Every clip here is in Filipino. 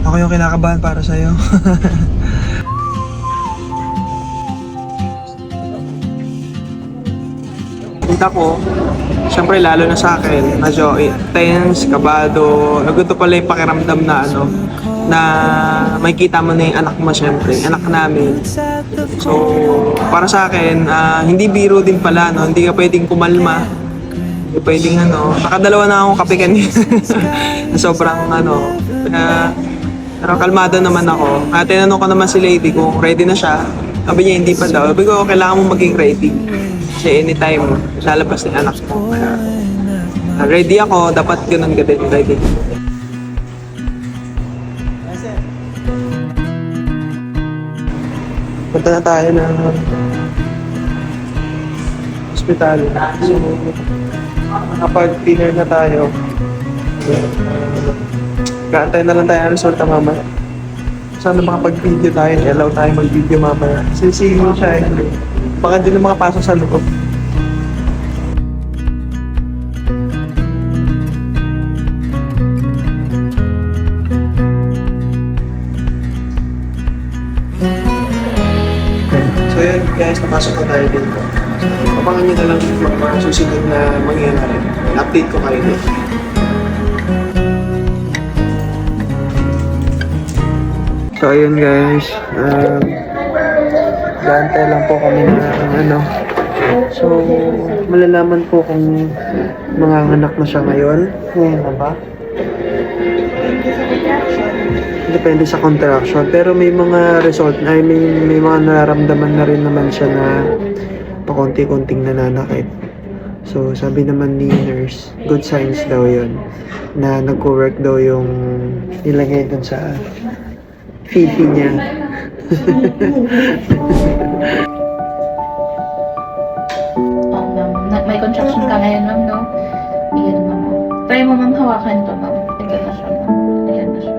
Ako yung kinakabahan para sa'yo. Punta ko, syempre lalo na sa akin, medyo tense, kabado, naguto pala yung pakiramdam na na makikita mo na yung anak mo syempre, anak namin. So, para sa akin, hindi biro din pala, no? Hindi ka pwedeng kumalma. Hindi pwedeng nakadalawa na akong kape kanina. Sobrang pero kalmado naman ako. Tinanong ko naman si lady kung ready na siya. Sabi niya hindi pa daw. Sabi ko, kailangan mo maging ready. Kasi anytime, lalabas ni anak mo. Kaya, ready ako, dapat ganun ka din, ready. Punta na tayo ng hospital. So, nakapag-dinner na tayo. Kaantay na lang tayo ng resulta mamaya. Sana makapag-video tayo, allow tayo mag-video mamaya. Sisingin siya eh. Baka din na makapasok sa loob. So yun guys, napasok na tayo dito. Abangan nyo na lang yung mga susunod na mangyayari. Update ko kayo dito. So ayun guys, gaantay lang po kami na So, malalaman po kung manganganak na siya ngayon. Ngayon na ba? Depende sa contraction. Pero may mga result, may mga nararamdaman na rin naman siya na pakonti-konting nananakit. So, sabi naman ni nurse, good signs daw yun. Na nag-work daw yung nilagay dun sa fifi niya. May contraction ka ngayon, ma'am, no? Ayan, ma'am. Try mo, ma'am, hawakan to, ma'am. Tignan na siya, ma'am. Ayan na siya.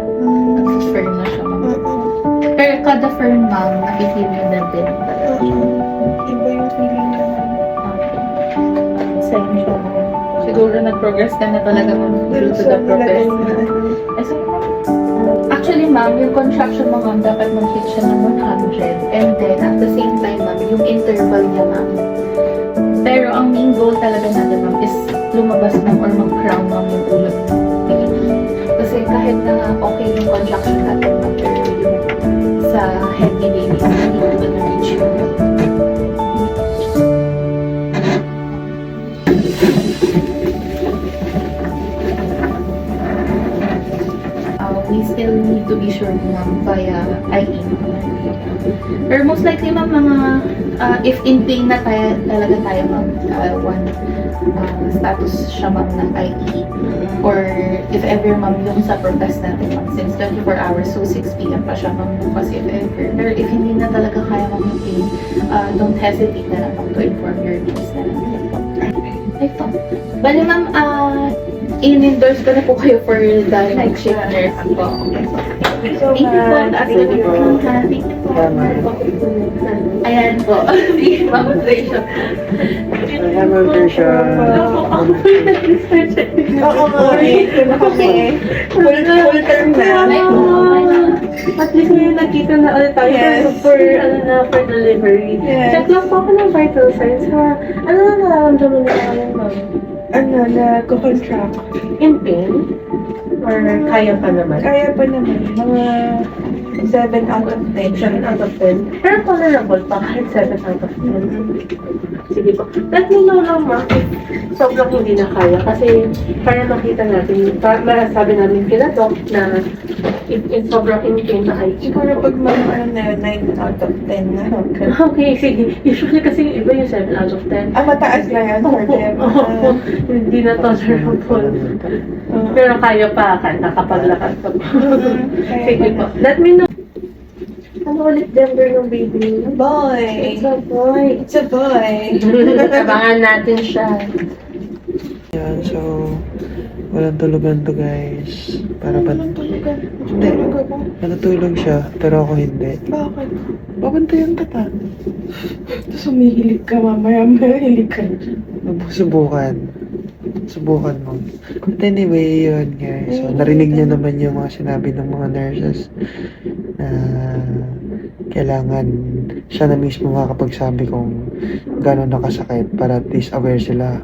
Nag-firm na siya, ma'am. Pero kada firm, ma'am, nakifeel nyo na din talaga siya. Iba yung feeling na Okay. Same siya, ma'am. Siguro nag-progress ka na talaga, ma'am, due to the progress. Actually, ma'am, yung contraction mo, ma'am, dapat mag-hit siya ng 100. And then, at the same time, ma'am, yung interval niya, ma'am. Pero ang main goal talaga natin, ma'am, is lumabas, ma'am, or mag-crown, ma'am, yung ulo ng baby. Kasi kahit na okay yung contraction natin, ma'am, pero yung sa head ni baby, hindi ko na-reach yun. We still need to be sure, ma'am, via IE. Pero most likely, ma'am, if in pain na talaga tayo, ma'am, one status siya, ma'am, ng IE. Or if ever, ma'am, yung sa protest natin, ma'am, since 24 hours, so 6 p.m. pa siya, ma'am, bukas if ever. Pero if hindi na talaga kaya, ma'am, yung pain, don't hesitate na lang, ma'am, to inform your needs na lang. Ay po. Bali, ma'am, in-endorse ko na po kayo for the night shift nurse po. Thank you po. Thank you po. Ayan po. Ma'am Trisha. Ayan, Ma'am Trisha. Oo nga, ito na kami. Full term na. At least ngayon nakita na ulit tayo for delivery. Yes. Check lang po ako ng vital signs ha. Ano na nararamdaman niyo ngayon, ma'am? Nag-contract. In pain? Or kaya pa naman? Kaya pa naman. Mga 7 out of 10. 7 out of 10. Pero tolerable pa kahit 7 out of 10. Sige po. Let me know lang, ma'am, if sobrang hindi na kaya. Kasi para makita natin, masasabi namin kila Doc na if sobrang in pain na ay Siguro pag mga 9 out of 10 na. Okay, sige. Usually kasi yung iba yung 7 out of 10. Mataas na yan for them. Hindi na tolerable. Pero kaya pa ka, nakapaglakad pa po. Sige po. Let me know. Ano ulit gender ng baby? Boy! It's a boy. It's a boy! Abangan natin siya. Yan, so walang tulugan to guys. Para ba? Hindi. Natutulog siya, pero ako hindi. Bakit? Babantayan ka ta. Tapos umihilig ka mamaya, mahilig ka. Subukan. subukan mo. But anyway, yun guys. So, narinig niyo naman yung mga sinabi ng mga nurses na kailangan siya na mismo makakapagsabi kung gano'n nakasakit para at least aware sila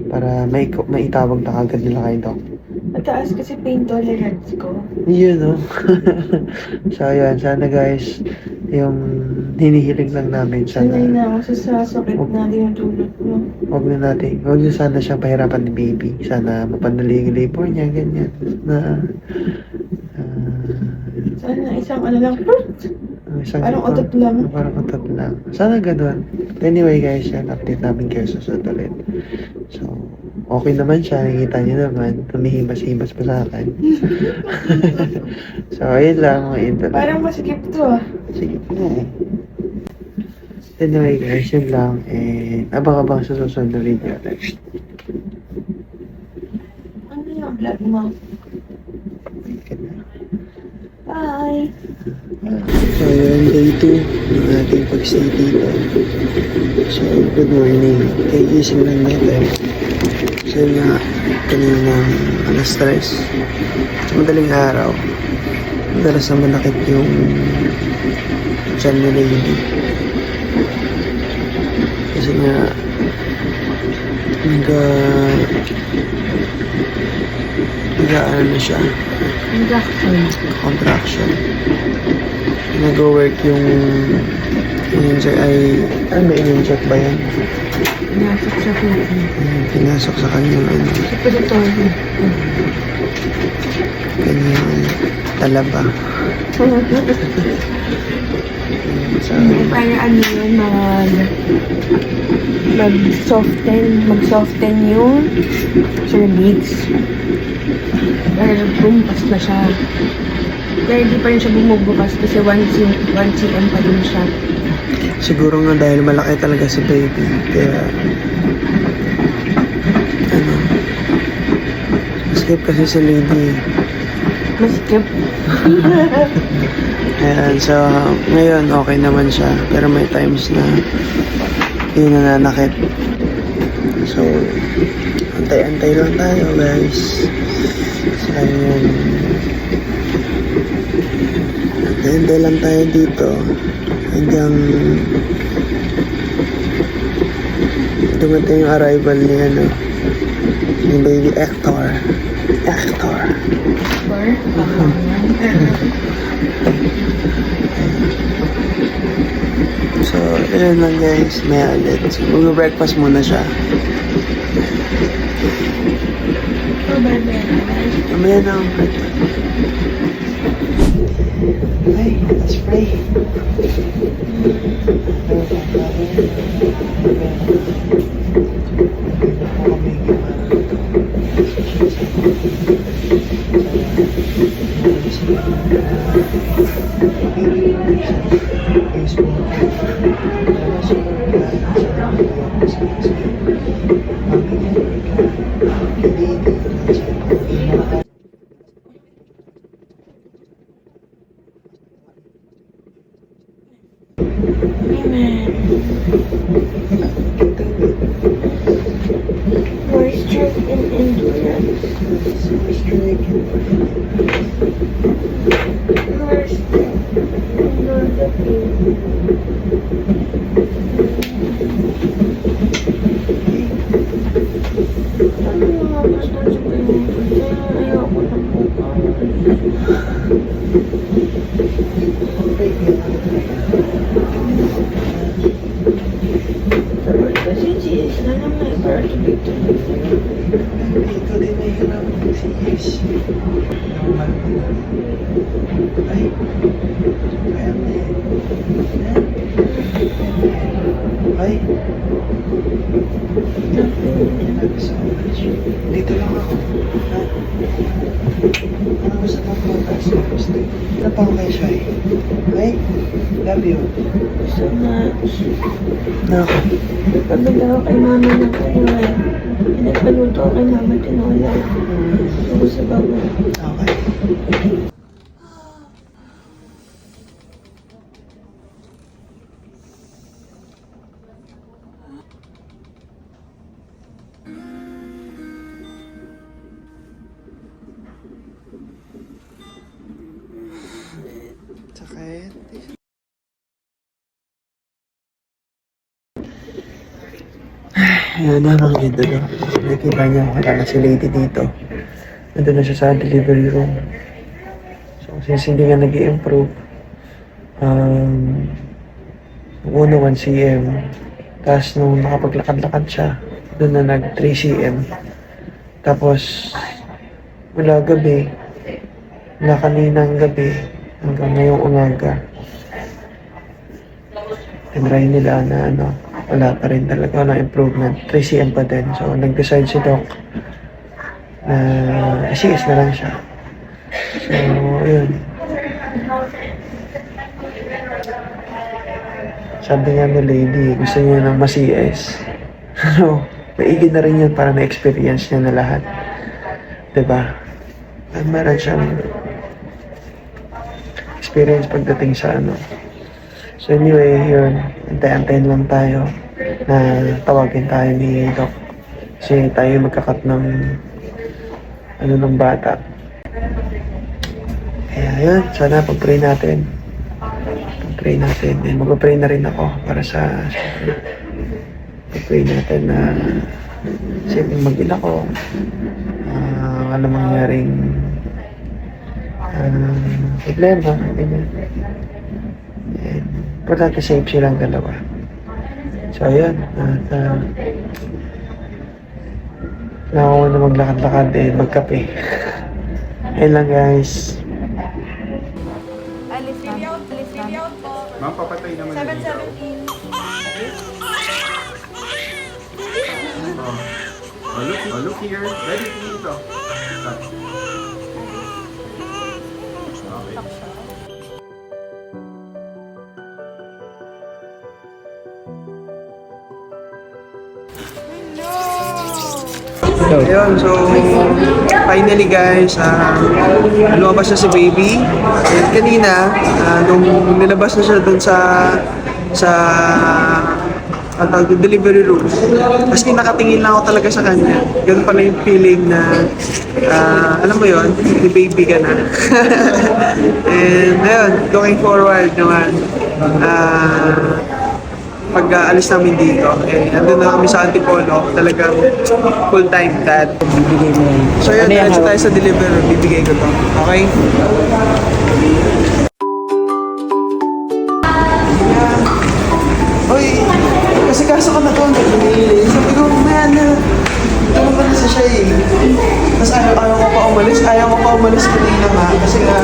para maitawag na kagad nila kay doc. Mataas kasi pain tolerance ko. Yun, no? So, yun. Sana guys, yung hinihiling lang namin. Sanay Sana, na ako sa sakit na dinudulot mo. wag na sana siyang pahirapan ni baby. Sana mapadali yung labor niya, ganyan. Na, Sana isang ano lang, isang, Parang utot lang. Parang utot lang. Sana ganun. Anyway guys, yan, update namin kayo sa susunod ulit. So, okay naman siya. Nakikita niyo naman. Tumihimas-himas pa sa akin. So, ayun lang mga intro. parang masikip to ah. Sige na eh. Anyway guys, yun lang. And abang-abang sa susunod na video next. Ano yung vlog mo? Bye! So yun, day 2 ng ating pag-stay dito. So, good morning. Kagising lang natin. So yun nga, kaninang alas 3. Madaling araw. Madalas na manakit yung tiyan ni lady. Kasi nga, ano na siya, contraction. Nag-work yung in-inject ay, may in-inject ba yan? Pinasok sa puso. Pinasok sa kanyang Sa pulitorio. kanyang talaba. So, Para ano yun, mag-soften yung cervix. Pero bumpas na siya. Pero hindi pa rin siya bumubukas kasi 1 cm pa din siya. siguro nga dahil malaki talaga si baby, kaya ano, skip kasi si lady. Masikip. Ayan, so ngayon okay naman siya, pero may times na hindi nananakit. So, antay-antay lang tayo guys. So, yun. Antay-antay lang tayo dito hanggang dumating yung arrival ni ano, ni baby Hector. Or, So, yun lang guys, may ulit. So, mag-breakfast muna siya. Mamaya na ang breakfast. Ay, let's pray. more strength and endurance. More strength and endure the pain. Sabi ko nga basta sa pain kasi ayoko na po. Sabi kasi sis na lang na para dito. Dito din may hirapan ng CS. Normal mo na. Ay, kaya mo yan. Ay, thank you so much. Dito lang ako. Ha? Ano gusto mo photos? Gusto. Ano pa ako kay Shai? Ay, love you. So much. Nako. Pagdala ko kay mama ng kanila. Pinagpaluto ko kay mama tinola. Ako sa bago. Okay. Sakit. Ayan na mga idol. Nakikita niya, wala na si lady dito. Nandun na siya sa delivery room. So, since hindi nga nag-i-improve, una 1 cm. Tapos nung nakapaglakad-lakad siya, doon na nag 3 cm. Tapos, mula gabi, mula kaninang gabi, hanggang ngayong umaga, tinry nila na wala pa rin talaga, walang improvement. 3 cm pa din. So, nag-decide si Doc na isiis na lang siya. So, yun. Sabi nga ni lady, gusto niya ng mas-CS. Ano, maigi na rin yun para na-experience niya na lahat. Diba? At meron siyang experience pagdating sa So anyway, yun. Antay-antayin lang tayo na tawagin tayo ni Doc. Kasi tayo magkakat ng ng bata. Kaya yun, sana pag-pray natin. Pag-pray natin. And mag-pray na rin ako para sa pag-pray natin na siyempre mag-ina ko. Wala mangyaring problema. Ganyan. And importante safe silang dalawa. So ayun. At nakakuha na maglakad-lakad magkape. Ayun lang guys. Alis na. Ma'am, papatay naman 7:17. Look here. Ready to eat, oh. Ayun, so finally guys, lumabas na si baby. And kanina, nung nilabas na siya dun sa delivery room, kasi nakatingin lang ako talaga sa kanya. Ganun pala yung feeling na, alam mo yun, may baby ka na. And ayun, looking forward naman. Pag alis namin dito, andun na kami sa Antipolo, talagang full-time dad. So yun, diretso tayo sa delivery, bibigay ko to. Okay? Uy, kasi kaso ka na to, nag-email. Sabi ko, man, tumaba na sa siya eh. Tapos ayaw ko pa umalis kanina nga. Kasi nga,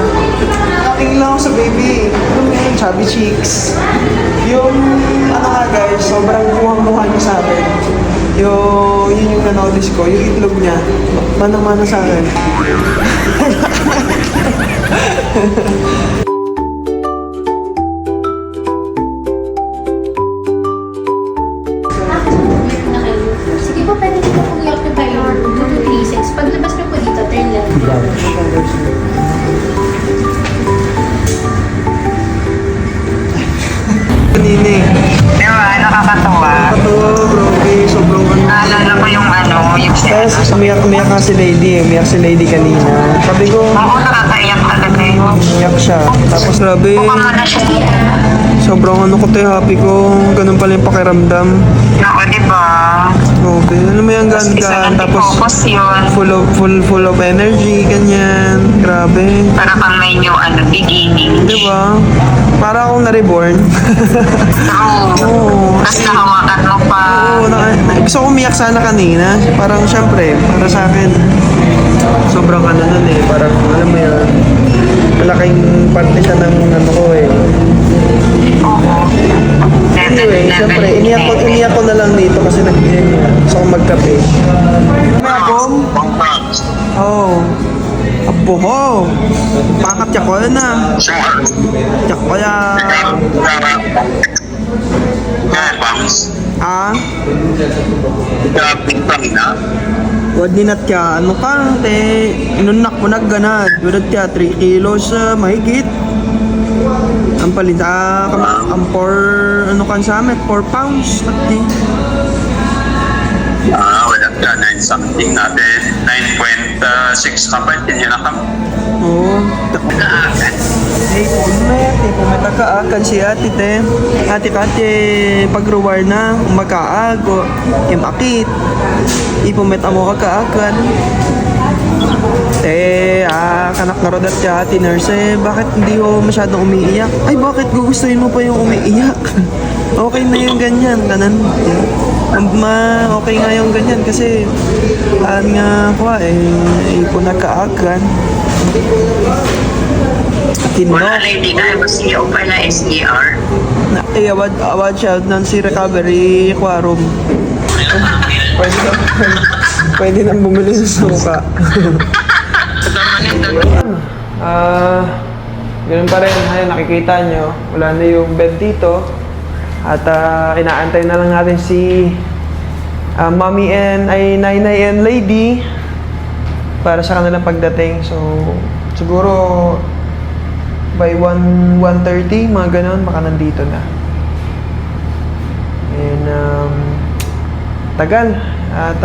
nakatingin lang ako sa baby. Ano mo yun, chubby cheeks. Yung, nga guys, sobrang mukhang-mukha niya sa akin. Yun yung na-notice ko, yung itlog niya, manang-mana sa akin. Sige po, pwede dito po i-occupy your 2236. Paglabas niyo po dito, turn left. Kanina eh. Diba, nakakatawa. Nakakatawa, bro. Okay, sobrang Naalala ko yung yung Tapos umiyak nga si lady eh. Umiyak si lady kanina. Sabi ko, Oo, nakakaiyak talaga yun. umiyak siya. Tapos grabe, Mukhang ano siya. sobrang ko happy ko. Ganun pala yung pakiramdam. Naku, diba? Grabe, alam mo yung Isa ganda. lang Tapos focus yun. full of energy, ganyan. Grabe. Para kang may new beginning. Di ba? Para akong na-reborn. True. Oo. Tapos nahawakan mo pa. Oo, gusto ko umiyak sana kanina. Parang syempre, para sa akin, sobrang nun eh. Parang, alam mo yun, malaking parte siya ng ko eh. Oo. Anyway, syempre, iniyak ko na lang dito kasi gusto ko magkape. May abong? Oo. Abo ho. Pakat siya ko na. Siya ko ya. Ah? Wad ni nat kya, ano ka, te, inunak mo nagganad, wadad kya, 3 kilos, mahigit. Ang palit, ang 4, ano kan sa amin, 4 pounds, tati. Wala ka, 9 something natin, 9.6 kapag, yun na kami. Oo. Eh, kung may, Kaakan si ate te. Ate kate pagruwar na magkaago. Imakit. Ipumet amo kaakan. Kanak na rodat siya ate nurse. Bakit hindi ho masyadong umiiyak? Ay, bakit gugustuhin mo pa yung umiiyak? Okay na yung ganyan. Kanan. Okay nga yung ganyan kasi nga ko ipon na kaakan. Tinok. Wala lady na, CEO pala SER. Awad siya ng si recovery quarum. Pwede nang bumili sa suka. Ganun pa rin. Ayun, nakikita nyo. Wala na yung bed dito. At inaantay na lang natin si Mommy Nainay and Lady para sa kanilang pagdating. So, siguro by 1:30, mga ganun, baka nandito na. And, tagal. At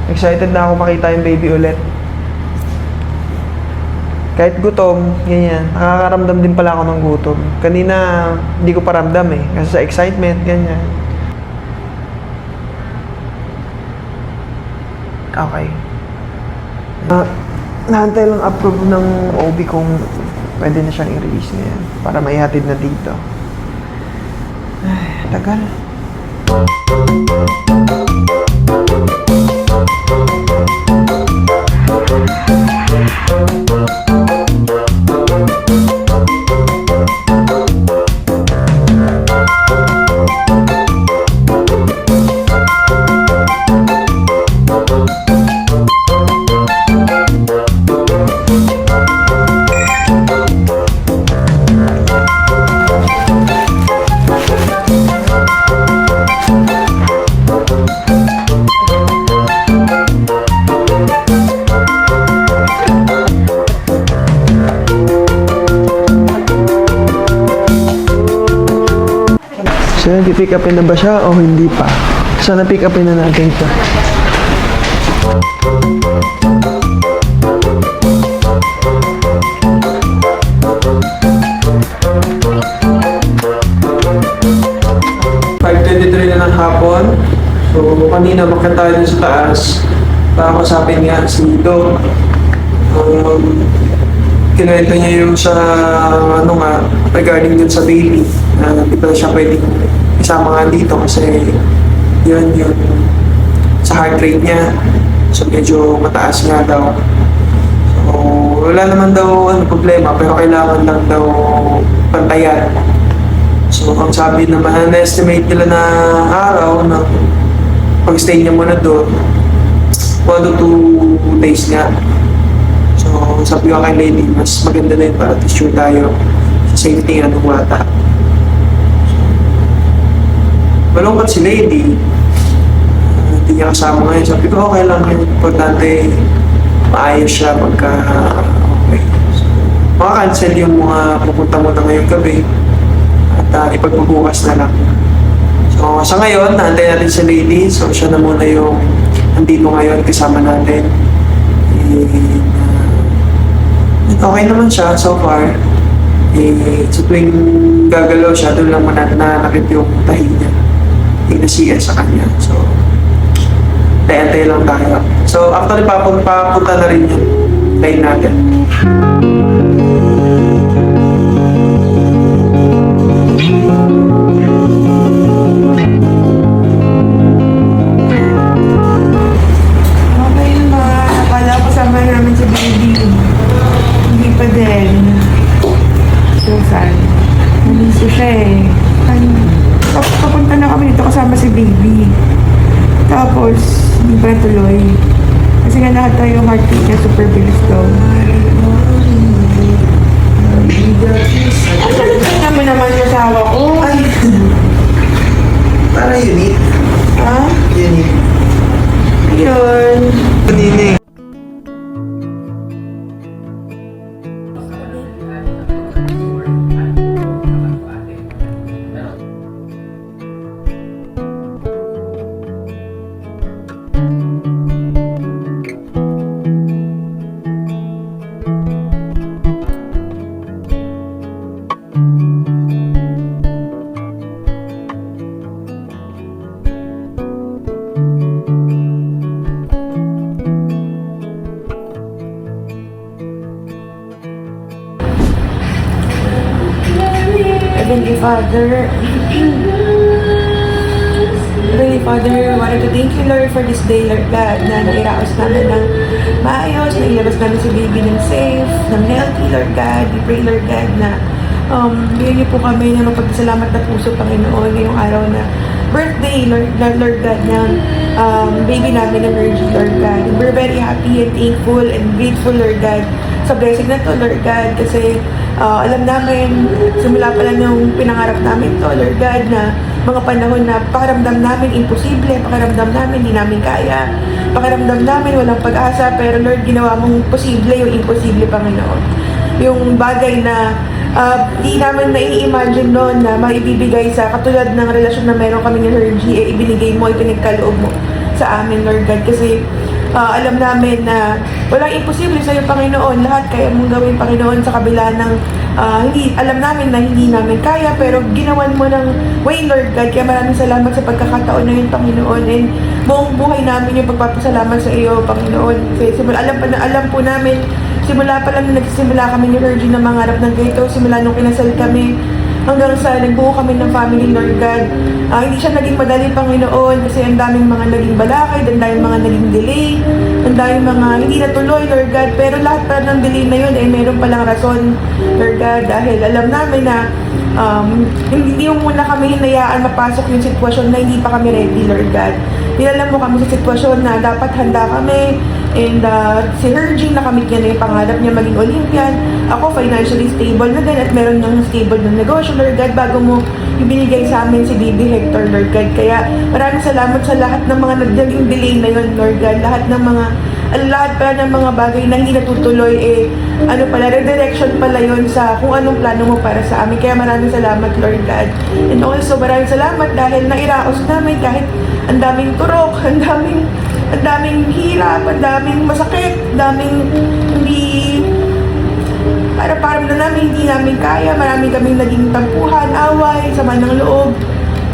excited na ako makita yung baby ulit. Kahit gutom, ganyan. Nakakaramdam din pala ako ng gutom. Kanina, hindi ko pa ramdam eh. Kasi sa excitement, ganyan. Okay. Nahantay lang approve ng OB kung pwede na siyang i-release ngayon para maihatid na dito. Ay, tagal. So, pick upin na ba siya o hindi pa? Sana pick upin na natin ito. Na ng hapon. So, kanina makita tayo dun sa taas. Pakakasapin nga si Doc. Kinuwento niya yung sa, regarding dun sa baby. Hindi pa siya pwedeng isama nga dito kasi yun sa heart rate niya. So, medyo mataas nga daw. So, wala naman daw problema pero kailangan lang daw pantayan. So, ang sabi naman, na-estimate nila na araw na pag-stay niya muna doon, 1 to 2 days nga. So, sabi ko kay Lady, mas maganda na yun para sure tayo sa safety ng bata. So, malungkot si Lady. Hindi niya kasama ngayon. Sabi ko, okay lang yun. Importante, maayos siya pagka okay. So, maka-cancel yung mga pupunta mo na ngayong gabi. At ipagbubukas na lang. So, sa ngayon, naantay natin si Lady. So, siya na muna yung nandito ngayon kasama natin. Okay naman siya so far. So, tuwing gagalaw siya, doon lang mananakit yung tahi niya. Yung nasiya sa kanya. So, antay lang tayo. So, actually, papunta na rin yung line natin. Okay na. Akala ko sama namin si baby. Hindi pa din. So sad. Naliso siya eh. Papunta na kami dito kasama si baby. Tapos, hindi pa tuloy. Kasi nga lahat tayo heartbeat niya super bilis daw. Ang salit mo naman yung asawa ko. Ay! Para unique. Ha? Unique. Yun. Kanini. Heavenly Father, Heavenly Father, we wanted to thank you, Lord, for this day, Lord God, na nairaos namin ng maayos, na ilabas namin si baby ng safe, ng healthy, Lord God. We pray, Lord God, na bigyan niyo po kami ng mapagsalamat na puso, Panginoon, ngayong araw na birthday, Lord God, ng baby namin na Virgie, Lord God. And we're very happy and thankful and grateful, Lord God, sa blessing na to, Lord God, kasi alam namin, simula pa lang yung pinangarap namin to, Lord God, na mga panahon na pakiramdam namin imposible, pakiramdam namin hindi namin kaya, pakiramdam namin walang pag-asa, pero Lord, ginawa mong posible yung imposible, Panginoon. Yung bagay na di namin nai-imagine noon na maibibigay sa katulad ng relasyon na meron kami ni Hergie, ibinigay mo, ipinagkaloob mo sa amin, Lord God, kasi alam namin na walang imposible sa iyo, Panginoon. Lahat kaya mong gawin, Panginoon, sa kabila ng alam namin na hindi namin kaya, pero ginawan mo ng way, Lord God. Kaya maraming salamat sa pagkakataon na yun, Panginoon. And buong buhay namin yung pagpapasalamat sa iyo, Panginoon. Kasi alam po namin, simula pa lang na nagsisimula kami ni Hergie na mangarap ng ganito, simula nung kinasal kami, hanggang sa nagbuo kami ng family, Lord God. Hindi siya naging madali, Panginoon, kasi ang daming mga naging balakid, ang daming mga naging delay, ang daming mga hindi natuloy, Lord God. Pero lahat pa ng delay na yun, meron palang rason, Lord God, dahil alam namin na hindi yung muna kami hinayaan mapasok yung sitwasyon na hindi pa kami ready, Lord God. Nilalam mo kami sa sitwasyon na dapat handa kami, and si Hergie, nakamit niya na yung pangarap niya maging Olympian. Ako, financially stable na din at meron ng stable na negosyo, Lord God, bago mo ibinigay sa amin si Baby Hector, Lord God. Kaya maraming salamat sa lahat ng mga nagdaling delay na yun, Lord God. Lahat pala ng mga bagay na hindi natutuloy, redirection pala yun sa kung anong plano mo para sa amin. Kaya maraming salamat, Lord God. And also, maraming salamat dahil nairaos namin kahit ang daming turok, ang daming hirap, ang daming masakit, daming hindi parang na namin hindi namin kaya. Marami kaming naging tampuhan, away, sama ng loob,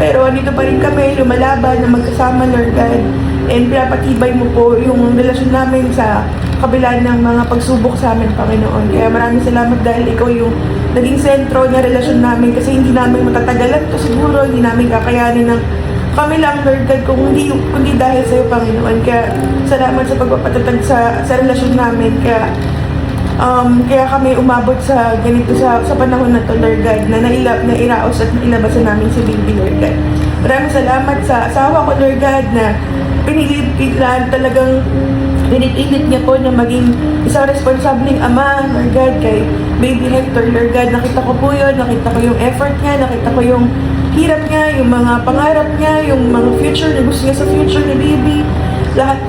pero dito pa rin kami lumalaban na magkasama, Lord God, and pinapatibay mo po yung relasyon namin sa kabila ng mga pagsubok sa amin, Panginoon. Kaya maraming salamat dahil ikaw yung naging sentro ng relasyon namin, kasi hindi namin matatagalan to siguro, hindi namin kakayanin ng kami lang, Lord God, kundi dahil sa iyo, Panginoon. Kaya salamat sa pagpapatatag sa relasyon namin. Kaya kami umabot sa ganito sa panahon na to, Lord God, na nairaos at nailabasan namin si Baby, Lord God. Maraming salamat sa asawa ko, Lord God, na pinipilit niya po na maging isang responsableng ama, Lord God, kay Baby Hector, Lord God. Nakita ko po yun, nakita ko yung effort niya, nakita ko yung hirap niya, yung mga pangarap niya, yung mga future na gusto niya sa future ni Baby, lahat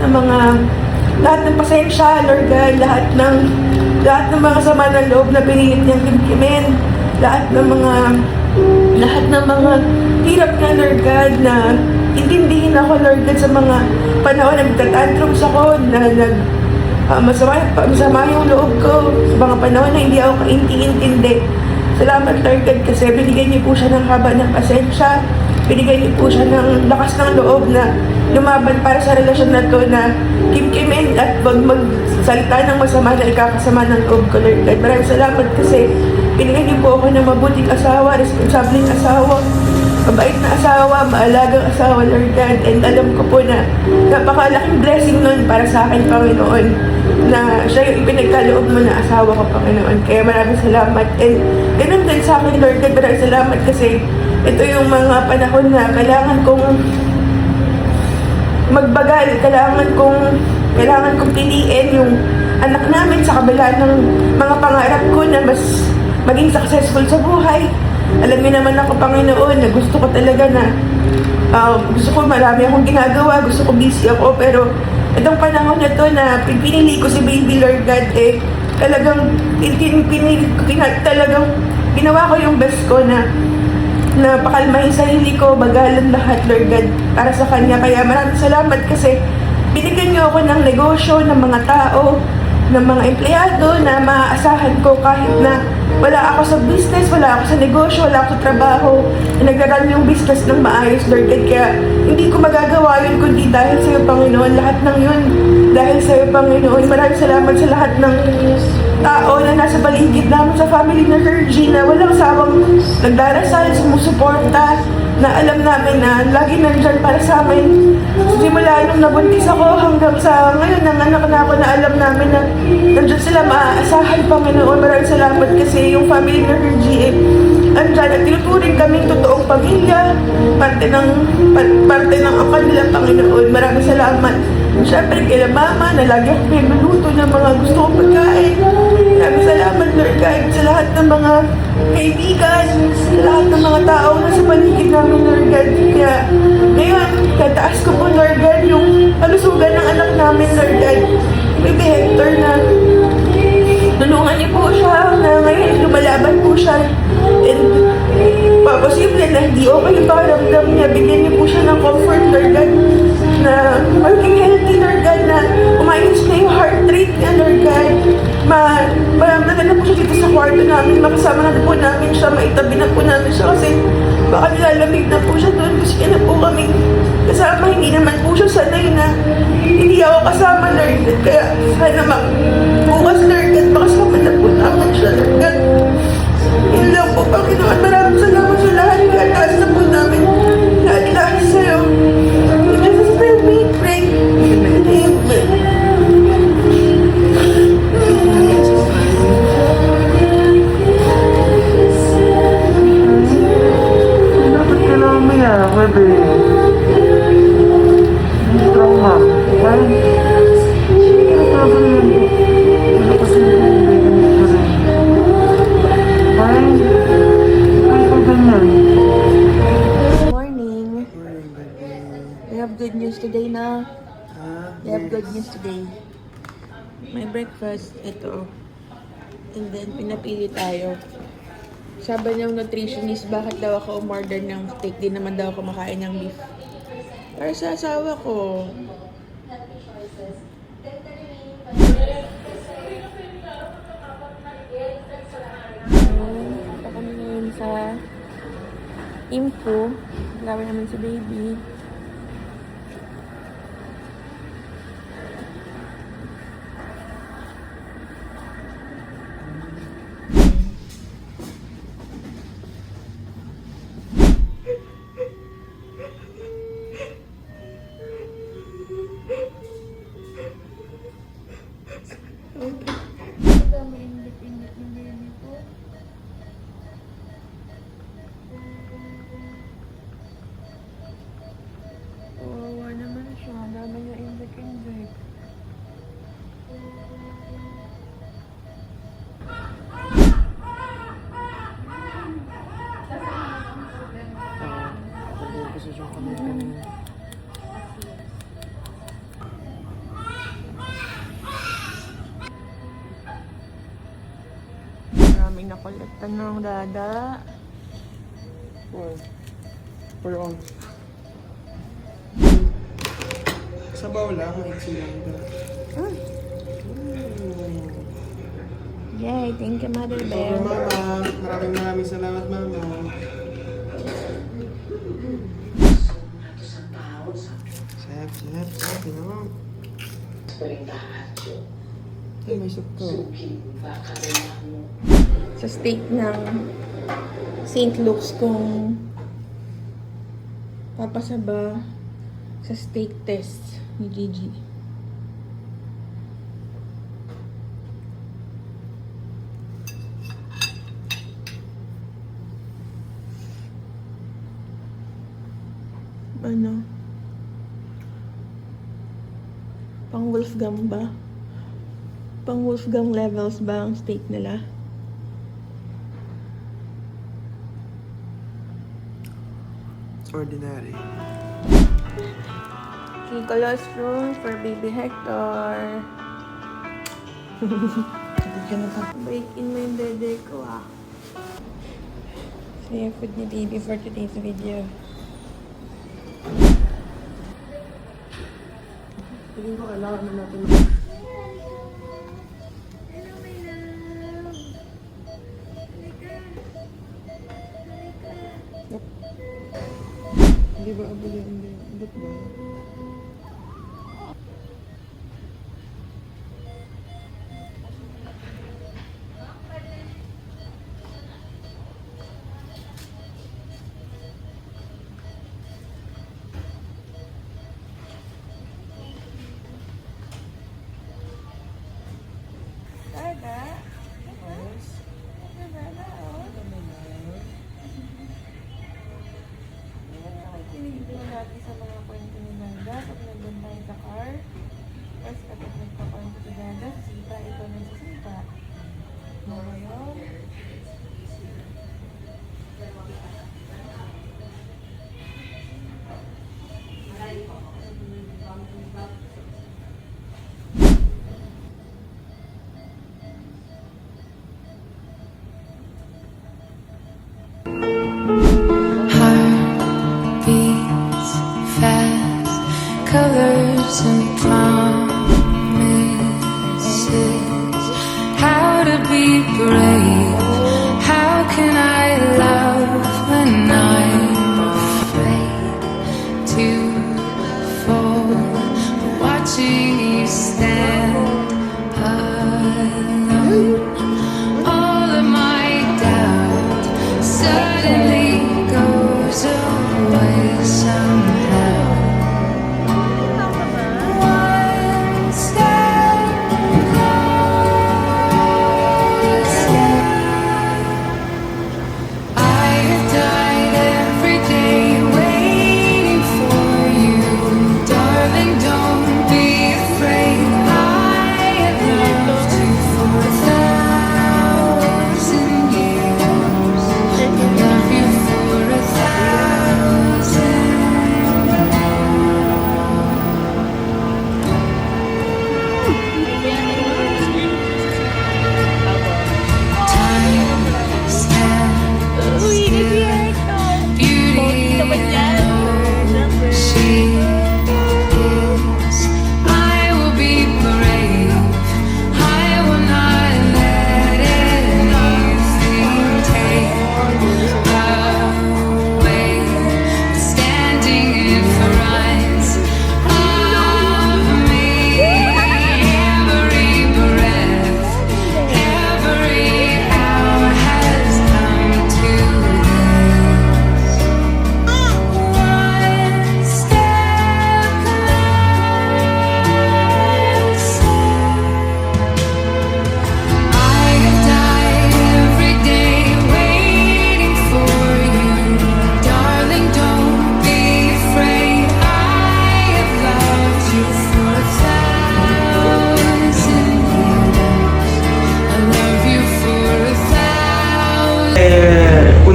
ng pasensya, Lord God, lahat ng mga sama ng loob na pinilit niyang kimkimin, lahat ng mga hirap niya, Lord God, na intindihin ako, Lord God, sa mga panahon na nagtatantrums ako, na masama yung loob ko, sa mga panahon na hindi ako kainti-intindi. Salamat, Lord God, kasi binigyan niyo po siya ng haba ng pasensya, binigyan niyo po siya ng lakas ng loob na lumaban para sa relasyon na to, na kimkimin at magsalita ng masama na ikakasama ng loob ko, Lord God. Maraming salamat kasi binigyan niyo po ako ng mabuting asawa, responsableng asawa, mabait na asawa, maalagang asawa, Lord God. And alam ko po na napakalaking blessing nun para sa akin, Panginoon, na siya yung ipinagkaloob mo na asawa ko, Panginoon. Kaya maraming salamat. And ganun din sa akin, Lord God, maraming salamat kasi ito yung mga panahon na kailangan kong magbagal, kailangan kong piliin yung anak namin sa kabila ng mga pangarap ko na mas maging successful sa buhay. Alam niyo naman ako, Panginoon, na gusto ko talaga na gusto ko marami akong ginagawa, gusto ko busy ako, pero itong panahon na to na pinili ko si Baby, Lord God, talagang talagang ginawa ko yung best ko na pakalmahin sarili ko, bagalan lahat, Lord God, para sa Kanya. Kaya maraming salamat kasi binigyan niyo ako ng negosyo, ng mga tao, ng mga empleyado na maaasahan ko kahit na wala ako sa business, wala ako sa negosyo, wala ako sa trabaho, na nag-run yung business ng maayos, Lord God. Kaya hindi ko magagawa yun kundi dahil sa iyo, Panginoon. Lahat ng yun dahil sa iyo, Panginoon. Maraming salamat sa lahat ng tao na nasa paligid namin sa family na Virgie na walang sawang nagdarasal, sumusuporta, na alam namin na lagi nandyan para sa amin. Simula nung nabuntis ako hanggang sa ngayon, nanganak na ako na alam namin na nandyan sila maaasahan, Panginoon. Maraming salamat kasi yung family na Virgie andyan at tinuturing kaming totoong pamilya, parte ng ang kanilang Panginoon. Maraming salamat. Siyempre kila Mama na lagi ako pinuluto ng mga gusto kong pagkain. Maraming salamat, Lord God, sa lahat ng mga kaibigan, sa lahat ng mga tao na sa paligid namin, Lord God. Kaya ngayon, tataas ko po, Lord God, yung kalusugan ng anak namin, Lord God. Baby Hector na tulungan niyo po siya na ngayon lumalaban po siya. And posible na hindi okay yung pakiramdam niya. Bigyan niyo po siya ng comfort, Lord God, na maging healthy, Lord God, na umayos na yung heart rate niya, Lord God. Maramdaman na po siya dito sa kwarto namin. Makasama na po namin siya. Maitabi na po namin siya kasi baka nilalamig na po siya doon. Gusto niya na po kami kasama. Hindi naman po siya sanay na hindi ako kasama, Lord God. Kaya sana bukas, Lord God, makasama na po namin siya, Lord God. Yun lang po, Panginoon. Maraming salamat sa lahat. Kaya taas na po namin lahat sa'yo. In Jesus' name we pray. Amen. Dapat ka lang umiyak, bebe. Hindi trauma. Okay? Ano talaga yun? Ano kasi yung bebe? Okay? Ay, pag ganyan. Good morning. We have good news today na. We have good news today. My breakfast, ito. And then, pinapili tayo. Sabi ng nutritionist, bakit daw ako umorder ng steak? Di naman daw ako makain ng beef. Para sa asawa ko. Punta kami ngayon sa Impo. Laway namin si baby. Kawawa naman siya. Ang dami niya inject. Maraming nakolektan ng dada. For on. Sabaw lang, maiksi lang daw. Yay, thank you, Mother Bear. Mama, maraming salamat, Mama. Sarap, no? Ay, may soup to. Sa steak ng St. Luke's kung papasaba sa steak test ni Gigi. Ano? Pang Wolfgang ba? Pang Wolfgang levels ba ang steak nila? Ordinary. Colostrum for baby Hector. Break in mo yung dede ko So yung food ni baby for today's video. Tingin ko kailangan na natin. Hindi ba abuli? Hindi. Ba't ba?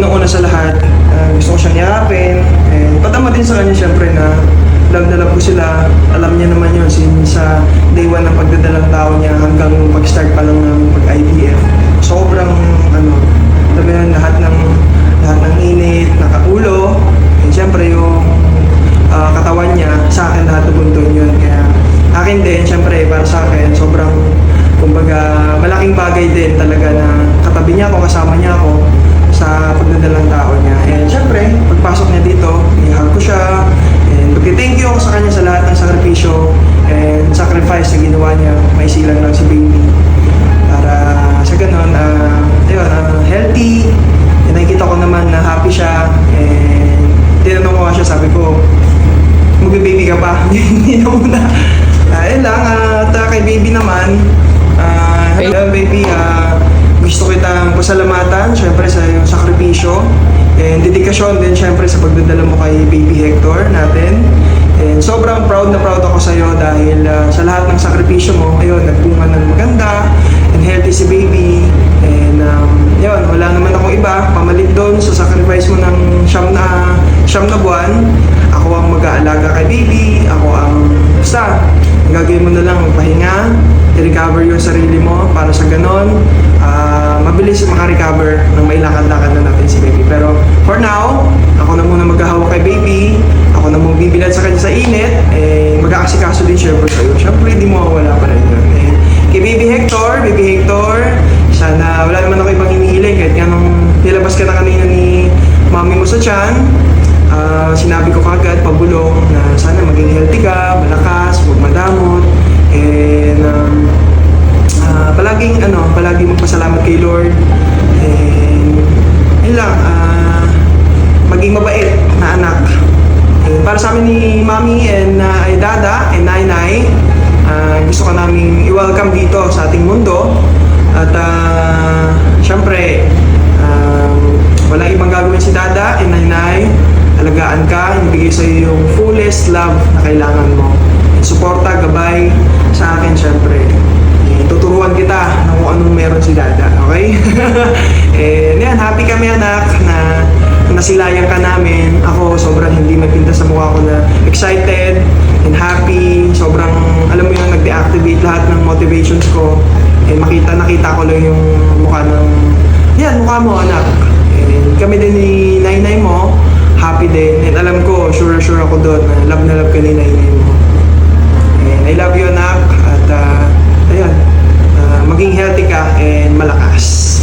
unang-una sa lahat, gusto ko siyang yakapin. And patama din sa kanya syempre na love na love ko sila. Alam niya naman yun since sa day 1 ng pagdadalang tao niya hanggang mag-start pa lang namin pag-IVF. Sobrang alam mo yun, lahat ng init, nakaulo. And syempre yung katawan niya, sa akin lahat nabunton yun. Kaya akin din, syempre para sa akin, sobrang kumbaga malaking bagay din talaga na katabi niya ako, kasama niya ako sa pagdadalang tao niya. And syempre, pagpasok niya dito, i-hug ko siya. And thank you ako sa kanya sa lahat ng sakripisyo and sacrifice na ginawa niya. May silang lang si baby. Para sa ganun, healthy. And nakikita ko naman na happy siya. And tinanong ko siya, sabi ko, magbe-baby ka pa? Hindi na muna. Ayun lang, at kay baby naman, hello baby, gusto kitang pasalamatan syempre sa iyong sakripisyo and dedikasyon din syempre sa pagdadala mo kay baby Hector natin. And sobrang proud na proud ako sa iyo dahil sa lahat ng sakripisyo mo, ayun, nagbunga ng maganda and healthy si baby. And yun, wala naman akong iba pamalit doon sa sacrifice mo ng siyam na buwan. Ako ang mag-aalaga kay baby, ako ang basta gagawin mo na lang magpahinga, i-recover yung sarili mo para sa ganon mabilis maka-recover nang may lakad-lakad na natin si baby. Pero for now, ako na muna maghahawak kay baby, ako na muna bibilad sa kanya sa init, mag-aasikaso din syempre sa'yo. Syempre, di mo wala pa rin yun. Kay baby Hector, sana wala naman ako ibang hinihiling kahit nga nung nilabas ka na kanina ni mami mo sa tiyan. Sinabi ko kagad, pabulong, na sana maging healthy ka, malakas, huwag madamot, and palaging magpasalamat kay Lord, and yun lang, maging mabait na anak. And para sa amin ni Mami and ay Dada and Nainay, gusto ko naming i-welcome dito sa ating mundo, at syempre, walang ibang gagawin si Dada and Nainay. Alagaan ka, ibigay sa iyo yung fullest love na kailangan mo. And suporta, gabay sa akin syempre. Tuturuan kita ng kung anong meron si Dada, okay? And yan, happy kami anak na nasilayan ka namin. Ako sobrang hindi magpinta sa mukha ko na excited and happy. Sobrang, alam mo yung nag-deactivate lahat ng motivations ko. And nakita ko lang yung mukha mukha mo anak. And kami din ni Nainay mo, happy din. And alam ko, sure ako doon na love ka ni Nainay mo. And I love you anak. At ayun, maging healthy ka and malakas.